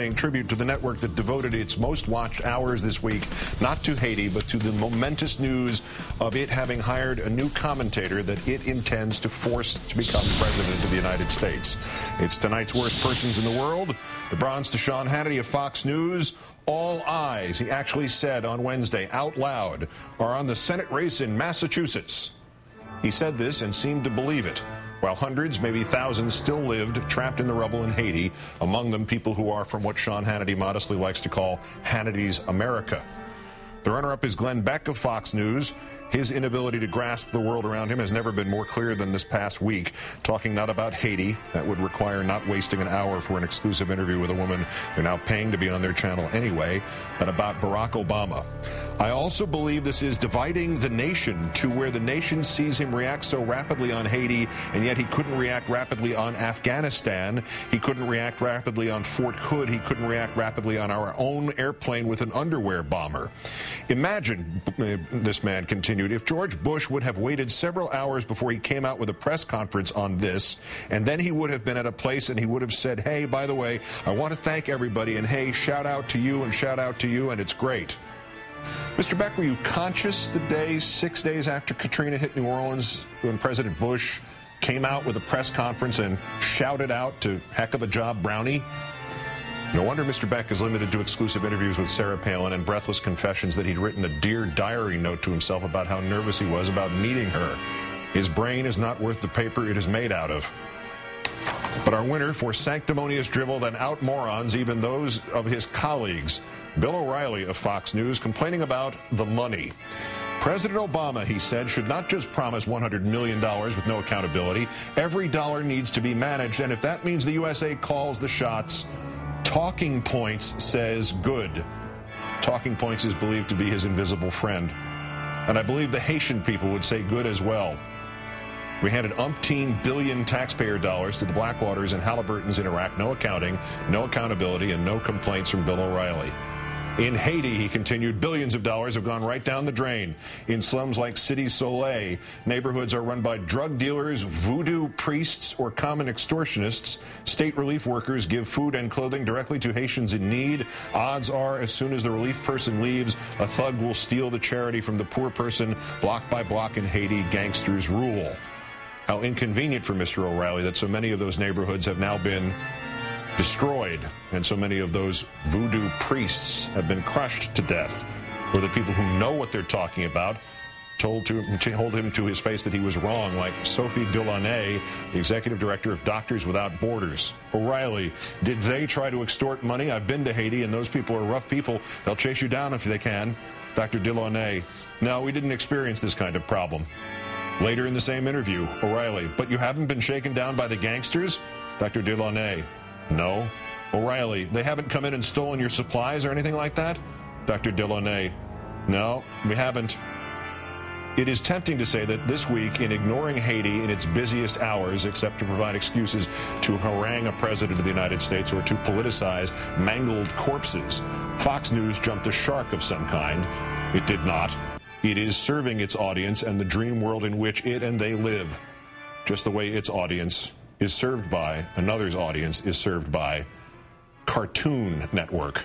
paying tribute to the network that devoted its most watched hours this week, not to Haiti, but to the momentous news of it having hired a new commentator that it intends to force to become president of the United States. It's tonight's worst persons in the world. The bronze to Sean Hannity of Fox News. All eyes, he actually said on Wednesday out loud, are on the Senate race in Massachusetts. He said this and seemed to believe it, while hundreds, maybe thousands, still lived trapped in the rubble in Haiti, among them people who are from what Sean Hannity modestly likes to call Hannity's America. The runner-up is Glenn Beck of Fox News. His inability to grasp the world around him has never been more clear than this past week, talking not about Haiti. That would require not wasting an hour for an exclusive interview with a woman they're now paying to be on their channel anyway, but about Barack Obama. I also believe this is dividing the nation to where the nation sees him react so rapidly on Haiti, and yet he couldn't react rapidly on Afghanistan. He couldn't react rapidly on Fort Hood. He couldn't react rapidly on our own airplane with an underwear bomber. Imagine, this man continued, if George Bush would have waited several hours before he came out with a press conference on this, and then he would have been at a place and he would have said, hey, by the way, I want to thank everybody, and hey, shout out to you and shout out to you, and it's great. Mr. Beck, were you conscious the day, 6 days after Katrina hit New Orleans, when President Bush came out with a press conference and shouted out to heck of a job, Brownie? No wonder Mr. Beck is limited to exclusive interviews with Sarah Palin and breathless confessions that he'd written a Dear Diary note to himself about how nervous he was about meeting her. His brain is not worth the paper it is made out of. But our winner for sanctimonious drivel than out morons, even those of his colleagues, Bill O'Reilly of Fox News, complaining about the money. President Obama, he said, should not just promise $100 million with no accountability. Every dollar needs to be managed, and if that means the USA calls the shots, Talking Points says good. Talking Points is believed to be his invisible friend. And I believe the Haitian people would say good as well. We handed umpteen billion taxpayer dollars to the Blackwaters and Halliburtons in Iraq. No accounting, no accountability, and no complaints from Bill O'Reilly. In Haiti, he continued, billions of dollars have gone right down the drain. In slums like Cité Soleil, neighborhoods are run by drug dealers, voodoo priests, or common extortionists. State relief workers give food and clothing directly to Haitians in need. Odds are, as soon as the relief person leaves, a thug will steal the charity from the poor person. Block by block in Haiti, gangsters rule. How inconvenient for Mr. O'Reilly that so many of those neighborhoods have now been destroyed, and so many of those voodoo priests have been crushed to death, where the people who know what they're talking about told him to his face that he was wrong, like Sophie Delaunay, the executive director of Doctors Without Borders. O'Reilly, did they try to extort money? I've been to Haiti, and those people are rough people. They'll chase you down if they can. Dr. Delaunay, no, we didn't experience this kind of problem. Later in the same interview, O'Reilly, but you haven't been shaken down by the gangsters? Dr. Delaunay, no. O'Reilly, they haven't come in and stolen your supplies or anything like that? Dr. Delaunay, no, we haven't. It is tempting to say that this week, in ignoring Haiti in its busiest hours, except to provide excuses to harangue a president of the United States or to politicize mangled corpses, Fox News jumped a shark of some kind. It did not. It is serving its audience and the dream world in which it and they live, just the way its audience is served by, another's audience is served by, Cartoon Network.